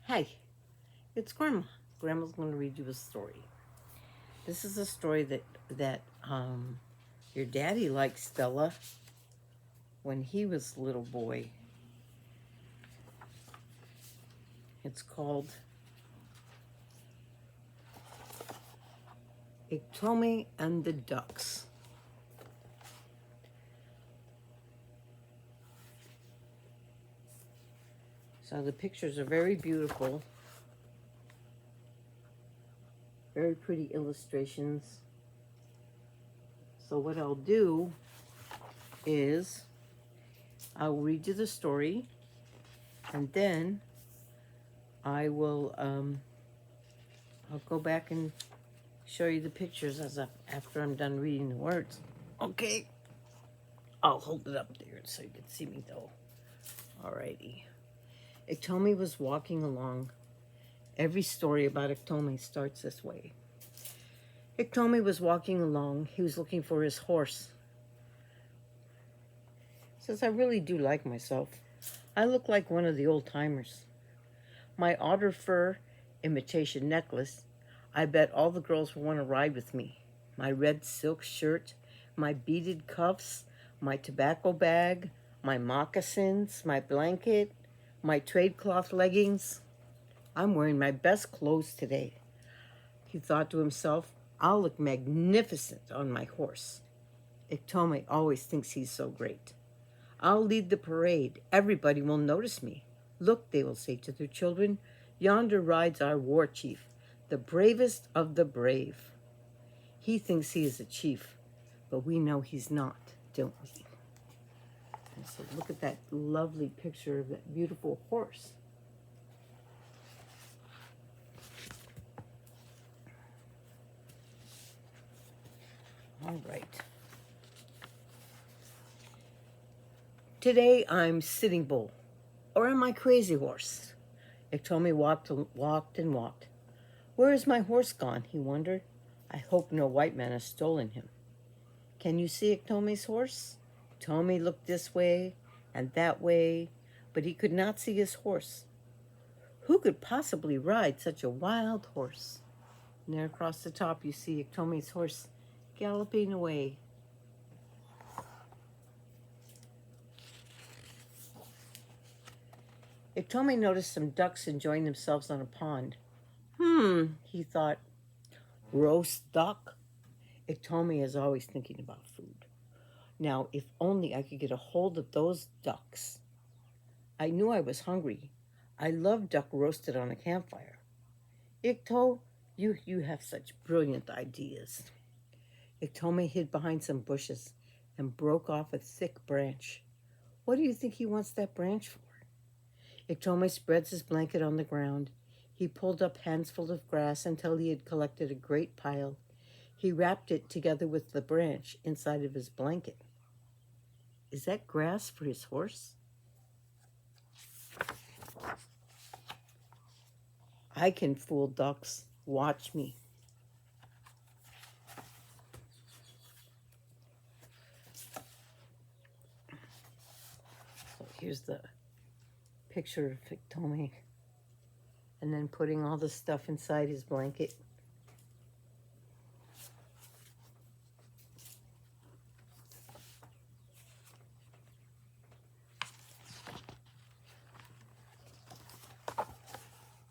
Hey, it's Grandma. Grandma's going to read you a story. This is a story that your daddy liked, Stella, when he was a little boy. It's called Iktomi and the Ducks. So the pictures are very beautiful, very pretty illustrations. So what I'll do is I'll read you the story, and then I'll go back and show you the pictures after I'm done reading the words. Okay. I'll hold it up there so you can see me though. Alrighty. Iktomi was walking along. Every story about Iktomi starts this way. Iktomi was walking along. He was looking for his horse. Says, I really do like myself. I look like one of the old timers. My otter fur imitation necklace. I bet all the girls will want to ride with me. My red silk shirt, my beaded cuffs, my tobacco bag, my moccasins, my blanket, my trade cloth leggings. I'm wearing my best clothes today. He thought to himself, I'll look magnificent on my horse. Iktomi always thinks he's so great. I'll lead the parade. Everybody will notice me. Look, they will say to their children, yonder rides our war chief, the bravest of the brave. He thinks he is a chief, but we know he's not, don't we? And so look at that lovely picture of that beautiful horse. All right. Today I'm Sitting Bull, or am I Crazy Horse? Iktomi walked and walked. Where is my horse gone, he wondered. I hope no white man has stolen him. Can you see Iktomi's horse? Iktomi looked this way and that way, but he could not see his horse. Who could possibly ride such a wild horse? And there across the top you see Iktomi's horse galloping away. Iktomi noticed some ducks enjoying themselves on a pond. He thought, roast duck? Iktomi is always thinking about food. Now, if only I could get a hold of those ducks. I knew I was hungry. I love duck roasted on a campfire. Ikto, you have such brilliant ideas. Iktomi hid behind some bushes and broke off a thick branch. What do you think he wants that branch for? Iktomi spreads his blanket on the ground. He pulled up handfuls of grass until he had collected a great pile. He wrapped it together with the branch inside of his blanket. Is that grass for his horse? I can fool ducks. Watch me. So here's the picture of Iktomi, and then putting all the stuff inside his blanket.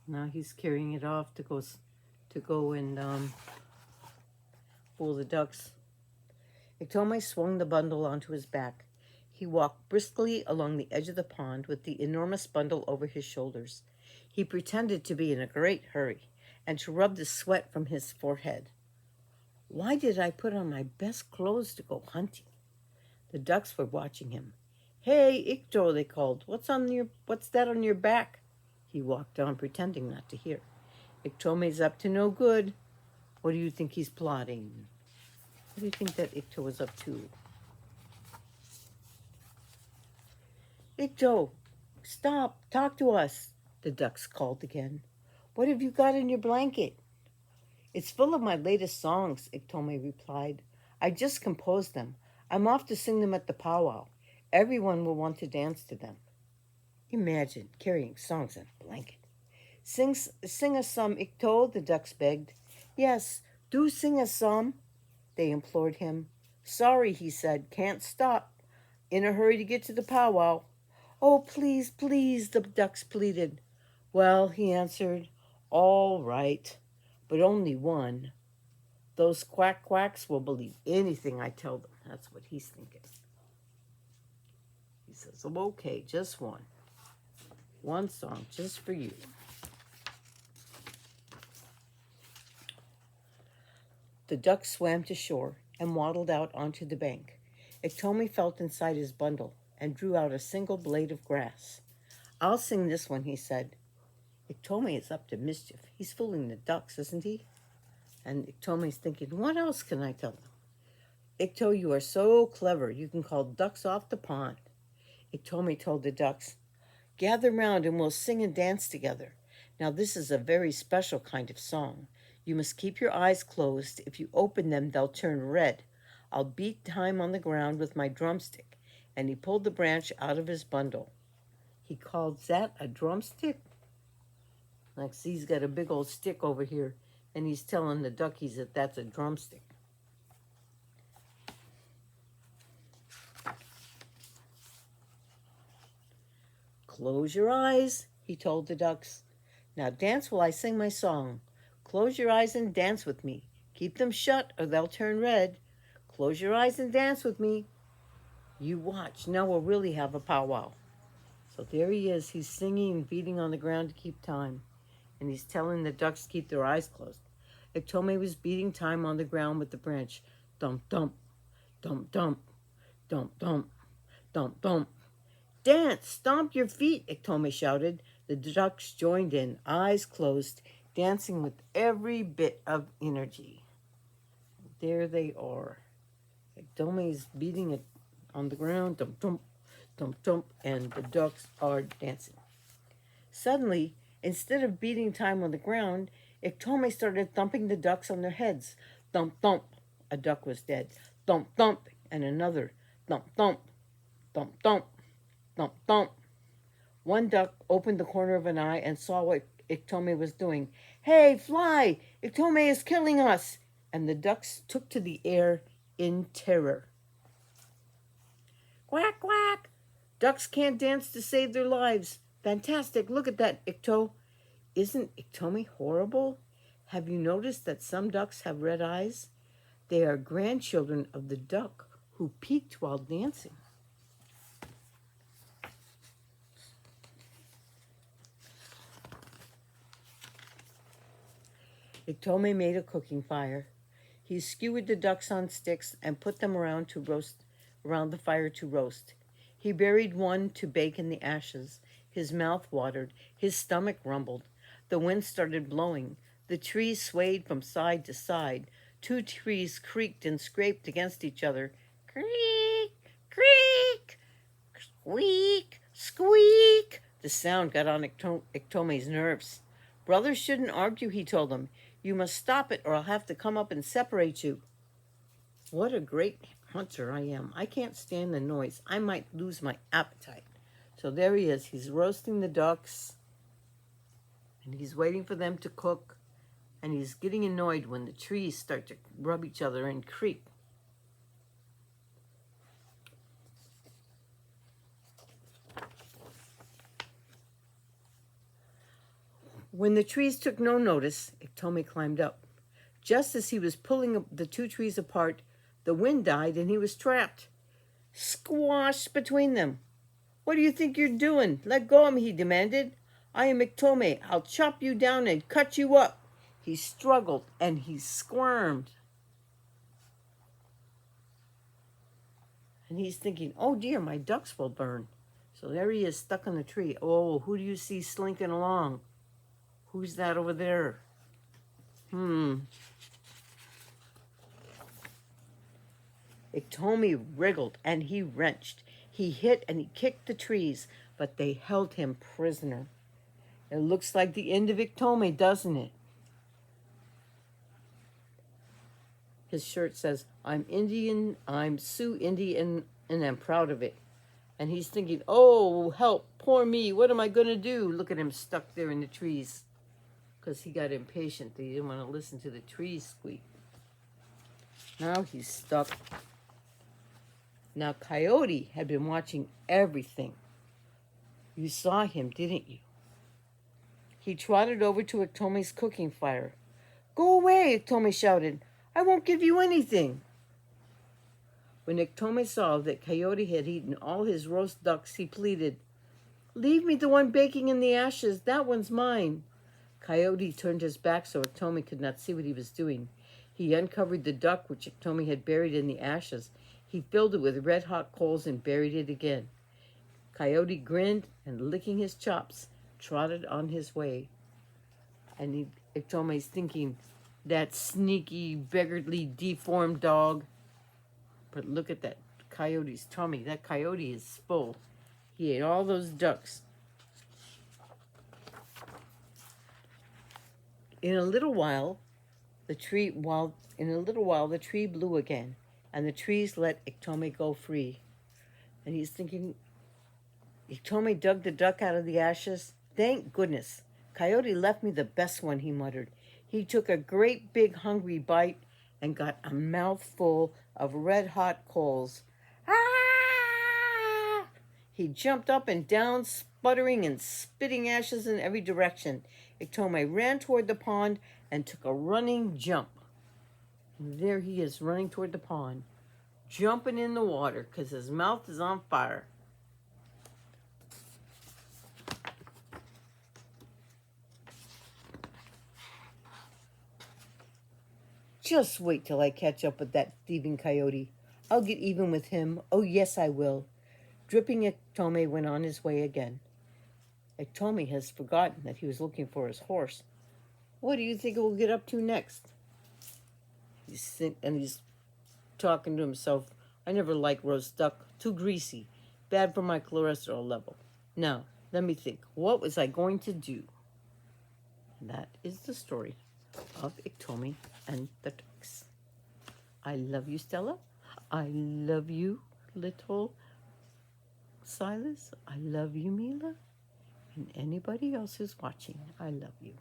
Now he's carrying it off to go and fool the ducks. Iktomi swung the bundle onto his back. He walked briskly along the edge of the pond with the enormous bundle over his shoulders. He pretended to be in a great hurry and to rub the sweat from his forehead. Why did I put on my best clothes to go hunting? The ducks were watching him. Hey, Ikto, they called. What's that on your back? He walked on, pretending not to hear. Iktomi's up to no good. What do you think he's plotting? What do you think that Ikto was up to? Ikto, stop, talk to us, the ducks called again. What have you got in your blanket? It's full of my latest songs, Iktomi replied. I just composed them. I'm off to sing them at the powwow. Everyone will want to dance to them. Imagine carrying songs in a blanket. Sing us some, Ikto, the ducks begged. Yes, do sing us some, they implored him. Sorry, he said, can't stop. In a hurry to get to the powwow. Oh, please, please, the ducks pleaded. Well, he answered, all right, but only one. Those quack quacks will believe anything I tell them. That's what he's thinking. He says, oh, okay, just one. One song just for you. The duck swam to shore and waddled out onto the bank. Iktomi felt inside his bundle and drew out a single blade of grass. I'll sing this one, he said. Iktomi is up to mischief. He's fooling the ducks, isn't he? And Iktomi's thinking, what else can I tell them? Ikto, you are so clever. You can call ducks off the pond. Iktomi told the ducks, gather round and we'll sing and dance together. Now this is a very special kind of song. You must keep your eyes closed. If you open them, they'll turn red. I'll beat time on the ground with my drumstick. And he pulled the branch out of his bundle. He called that a drumstick? Like, see, he's got a big old stick over here, and he's telling the duckies that that's a drumstick. Close your eyes, he told the ducks. Now dance while I sing my song. Close your eyes and dance with me. Keep them shut or they'll turn red. Close your eyes and dance with me. You watch. Now we'll really have a powwow. So there he is. He's singing and beating on the ground to keep time. And he's telling the ducks to keep their eyes closed. Iktomi was beating time on the ground with the branch. Dump, dump, dump, dump, dump, dump, dump, dump. Dance, stomp your feet, Iktomi shouted. The ducks joined in, eyes closed, dancing with every bit of energy. There they are. Iktomi's beating it on the ground, dump, dump, dump, dump, and the ducks are dancing. Suddenly, instead of beating time on the ground, Iktomi started thumping the ducks on their heads. Thump, thump, a duck was dead. Thump, thump, and another. Thump, thump, thump, thump, thump, thump. One duck opened the corner of an eye and saw what Iktomi was doing. Hey, fly! Iktomi is killing us! And the ducks took to the air in terror. Quack, quack! Ducks can't dance to save their lives. Fantastic, look at that, Ikto. Isn't Iktomi horrible? Have you noticed that some ducks have red eyes? They are grandchildren of the duck who peeked while dancing. Iktomi made a cooking fire. He skewered the ducks on sticks and put them around the fire to roast. He buried one to bake in the ashes. His mouth watered. His stomach rumbled. The wind started blowing. The trees swayed from side to side. Two trees creaked and scraped against each other. Creak, creak, squeak, squeak. The sound got on Iktomi's nerves. Brothers shouldn't argue, he told them. You must stop it or I'll have to come up and separate you. What a great hunter I am. I can't stand the noise. I might lose my appetite. So there he is. He's roasting the ducks. And he's waiting for them to cook. And he's getting annoyed when the trees start to rub each other and creak. When the trees took no notice, Iktomi climbed up. Just as he was pulling the two trees apart, the wind died and he was trapped. Squashed between them. What do you think you're doing? Let go of me, he demanded. I am Iktomi. I'll chop you down and cut you up. He struggled and he squirmed. And he's thinking, oh dear, my ducks will burn. So there he is, stuck in the tree. Oh, who do you see slinking along? Who's that over there? Iktomi wriggled and he wrenched. He hit and he kicked the trees, but they held him prisoner. It looks like the end of Iktomi, doesn't it? His shirt says, I'm Indian, I'm Sioux Indian, and I'm proud of it. And he's thinking, oh, help, poor me, what am I going to do? Look at him stuck there in the trees. because he got impatient. He didn't want to listen to the trees squeak. Now he's stuck. Now Coyote had been watching everything. You saw him, didn't you? He trotted over to Iktomi's cooking fire. Go away, Iktomi shouted. I won't give you anything. When Iktomi saw that Coyote had eaten all his roast ducks, he pleaded, Leave me the one baking in the ashes. That one's mine. Coyote turned his back so Iktomi could not see what he was doing. He uncovered the duck which Iktomi had buried in the ashes. He filled it with red-hot coals and buried it again. Coyote grinned and, licking his chops, trotted on his way. And Iktomi's thinking, that sneaky, beggarly, deformed dog. But look at that coyote's tummy. That coyote is full. He ate all those ducks. In a little while, the tree blew again, and the trees let Iktomi go free. And he's thinking, Iktomi dug the duck out of the ashes. Thank goodness. Coyote left me the best one, he muttered. He took a great big hungry bite and got a mouthful of red-hot coals. Ah! He jumped up and down, sputtering and spitting ashes in every direction. Iktomi ran toward the pond and took a running jump. And there he is, running toward the pond, jumping in the water because his mouth is on fire. Just wait till I catch up with that thieving coyote. I'll get even with him. Oh, yes, I will. Dripping Iktomi went on his way again. Iktomi has forgotten that he was looking for his horse. What do you think he'll get up to next? He's talking to himself. I never liked roast duck. Too greasy. Bad for my cholesterol level. Now, let me think. What was I going to do? And that is the story of Iktomi and the ducks. I love you, Stella. I love you, little Silas. I love you, Mila. And anybody else who's watching, I love you.